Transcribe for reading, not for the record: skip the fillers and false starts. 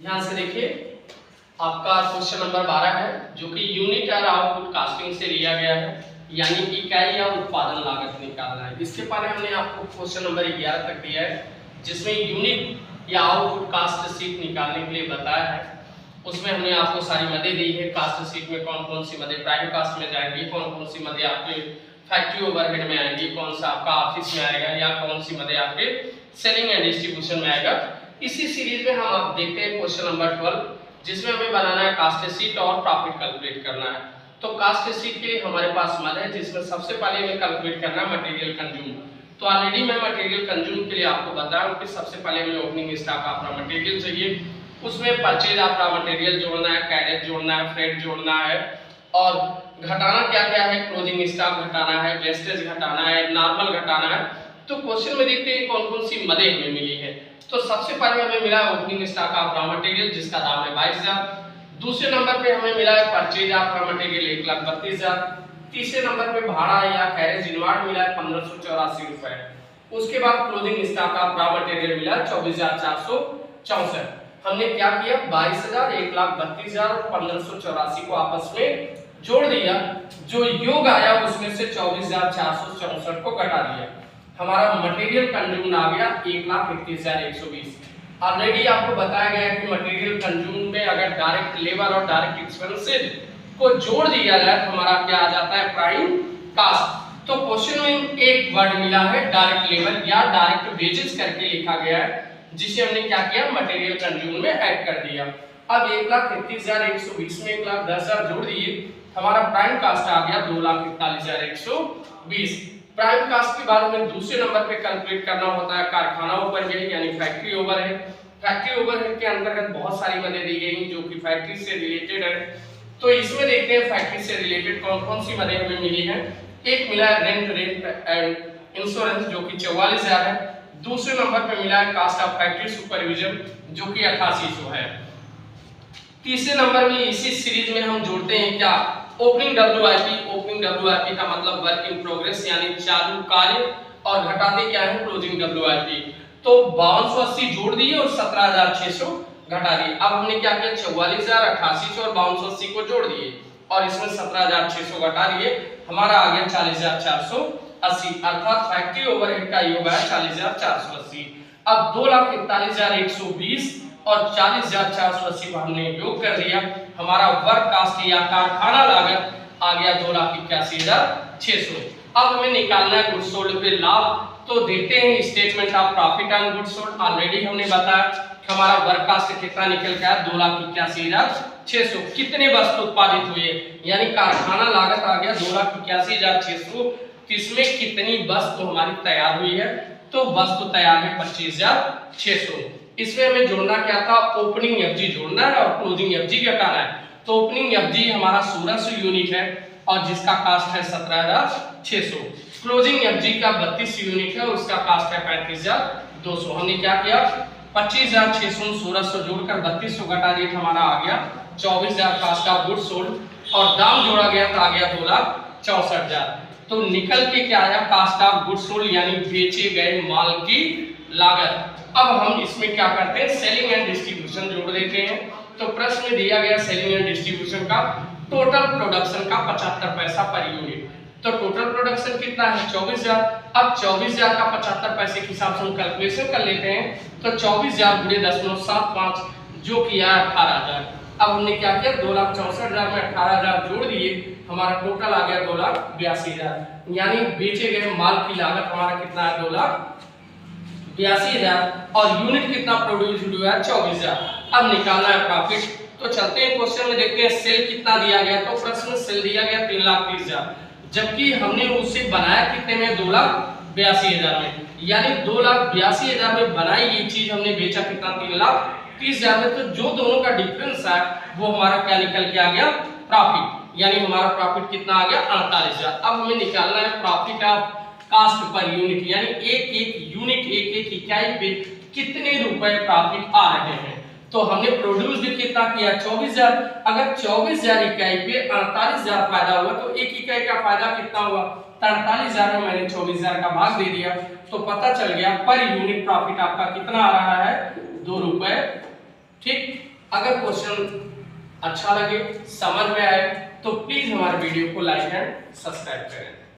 ध्यान से देखिए, आपका क्वेश्चन नंबर 12 है जो कि यूनिट और आउटपुट कास्टिंग से लिया गया है, यानी इकाई या उत्पादन लागत निकालना है। इसके पहले हमने आपको क्वेश्चन नंबर 11 तक दिया है जिसमें यूनिट या आउटपुट कास्ट शीट निकालने के लिए बताया है। उसमें हमने आपको सारी मदें दी है। कास्ट शीट में कौन कौन सी मदें प्राइम कास्ट में जाएंगी, कौन कौन सी मदें आपके फैक्ट्री ओवरहेड में आएंगी, कौन सा आपका ऑफिस में आएगा या कौन सी मदें आपके सेलिंग एंड डिस्ट्रीब्यूशन में आएगा। इसी सीरीज में हम आप देखते हैं क्वेश्चन नंबर 12 जिसमें हमें बनाना है कास्ट शीट और प्रॉफिट कैलकुलेट करना है। तो कास्ट शीट के लिए हमारे पास मद है जिसमें सबसे पहले हमें कैलकुलेट करना है मटेरियल कंज्यूम। तो ऑलरेडी मैं मटेरियल कंज्यूम के लिए आपको बता रहा हूं कि सबसे पहले हमें opening stock of raw material चाहिए, उसमें परचेज ऑफ रॉ मटेरियल जोड़ना है, कैरेज जोड़ना है, फ्रेट जोड़ना है और घटाना क्या क्या है, क्लोजिंग स्टॉक घटाना है, वेस्टेज घटाना है, नॉर्मल घटाना है। तो क्वेश्चन में देखते हैं कौन कौन सी मदें हमें मिली है। तो सबसे पहले हमें मिला है opening stock of raw material जिसका दाम है 22,000। दूसरे नंबर पे हमें मिला है परचेज ऑफ रॉ मटेरियल 1,32,000। तीसरे नंबर पे भाड़ा या कैरेज इनवार्ड मिला है 1584 रुपए। उसके बाद closing stock of raw material मिला है 24,464। हमने क्या किया, 22,000, 1,32,000 और 1584 को आपस में जोड़ दिया, जो योग आया उसमें से 24,464 को घटा दिया। हमारा मटेरियल कंज्यूम आ गया 1,31,120। ऑलरेडी आपको बताया गया है कि मटेरियल कंज्यूम में अगर डायरेक्ट लेबर और डायरेक्ट एक्सपेंसेस को जोड़ दिया जाए तो हमारा क्या आ जाता है, प्राइम कास्ट। तो क्वेश्चन में एक वर्ड मिला है डायरेक्ट लेबर या डायरेक्ट वेजेस करके लिखा गया है, जिसे हमने क्या किया, मटेरियल कंज्यूम में ऐड कर दिया। अब 1,31,120 में 1,10,000 जोड़ दिए, हमारा प्राइम कास्ट आ गया 2,41,120। प्राइम कास्ट के बाद हमें दूसरे नंबर पे कैलकुलेट करना होता है कारखाना ओवरहेड यानी फैक्ट्री ओवरहेड। फैक्ट्री ओवरहेड के अंतर्गत बहुत सारी मदें दी गई जो कि फैक्ट्री से रिलेटेड है। तो इसमें देखते हैं फैक्ट्री से रिलेटेड कौन कौन सी मदें हमें मिली है। एक मिला है रेंट एंड इंश्योरेंस जो कि 44,000 है। दूसरे नंबर पे मिला है कास्ट ऑफ फैक्ट्री सुपरविजन जो कि 8800 है। तीसरे नंबर में इसी सीरीज में हम जोड़ते हैं क्या, ओपनिंग WIP। ओपनिंग WIP का मतलब वर्क इन प्रोग्रेस यानी चालू कार्य, और घटाते क्या है, क्लोजिंग WIP। तो 5280 जोड़ दिए और 17,600 घटा दिए। अब हमने क्या किया, 44,000, 8800 और 5280 को जोड़ दिए और इसमें 17,600 घटा दिए, हमारा आ गया 40,480। अर्थात फैक्ट्री ओवरहेड का योग है 40,480। अब 2,41,120 और 40,480 को हमने योग कर दिया, हमारा वर्क कास्ट या कारखाना लागत आ गया 2,81,600। अब हमें निकालना है गुड्स सोल्ड पे लाभ। तो देखते हैं statement of profit on goods sold. Already हमने बताया हमारा वर्क कास्ट कितना निकल गया, 2,81,600। कितने वस्तु उत्पादित हुए, यानी कारखाना लागत आ गया 2,81,600। इसमें कितनी वस्तु हमारी तैयार हुई है, तो वस्तु तैयार है 25,600। इसमें हमें जोड़ना क्या था, ओपनिंग एफजी जोड़ना है और क्लोजिंग एफजी घटाना है। तो ओपनिंग एफजी हमारा 1600 यूनिट है और जिसका कास्ट है 17,600। क्लोजिंग एफजी का 32 यूनिट है, उसका कास्ट है 35,200। हमने क्या किया, 25,600 1600 जोड़कर 3200 घटा दिए, हमारा आ गया 24,000 कास्ट ऑफ गुड्स सोल्ड और दाम जोड़ा गया तो आ गया 2,64,000। तो निकल के क्या आया, कास्ट ऑफ गुड्स सोल्ड यानी बेचे गए माल की लागत। अब हम इसमें क्या करते हैं, सेलिंग एंड डिस्ट्रीब्यूशन जोड़ देते हैं। तो प्रश्न में दिया गया सेलिंग एंड डिस्ट्रीब्यूशन का टोटल प्रोडक्शन का 75 पैसा पर यूनिट। तो टोटल प्रोडक्शन कितना है, 24,000। अब 24,000 का 75 पैसे के हिसाब से हम कैलकुलेशन कर लेते हैं। तो 24,000 गुणे 10.75 जो कि है 18,000। अब हमने क्या किया, 2,64,000 में 18,000 जोड़ दिए, हमारा टोटल आ गया 2,82,000। यानी बेचे गए माल की लागत हमारा कितना है, 2,82,000 और यूनिट कितना प्रोड्यूस हुआ है, 24,000। अब निकालना है प्रॉफिट। तो चलते हैं क्वेश्चन में देखते हैं सेल कितना दिया गया। तो प्रश्न में सेल दिया गया 3,30,000, जबकि हमने उसे बनाया कितने में, 2,82,000 में। यानी 2,82,000 में बनाई ये चीज हमने बेचा कितना, 3,30,000 में। तो जो दोनों का डिफरेंस है वो हमारा क्या निकल के आ गया, प्रॉफिट। यानी हमारा प्रॉफिट कितना आ गया, 48,000। अब हमें निकालना है profit of cost per unit, यानी एक एक यूनिट, एक एक इकाई पे कितने रुपए प्रॉफिट आ रहे हैं। तो हमने प्रोड्यूस्ड कितना किया, 24,000। अगर 24,000 इकाई पे 48,000 फायदा हुआ तो एक इकाई का फायदा कितना हुआ, 43,000 में मैंने 24,000 का भाग दे दिया तो पता चल गया पर यूनिट प्रॉफिट आपका कितना आ रहा है, 2 रुपए। ठीक, अगर क्वेश्चन अच्छा लगे, समझ में आए, तो प्लीज हमारे वीडियो को लाइक एंड सब्सक्राइब करें।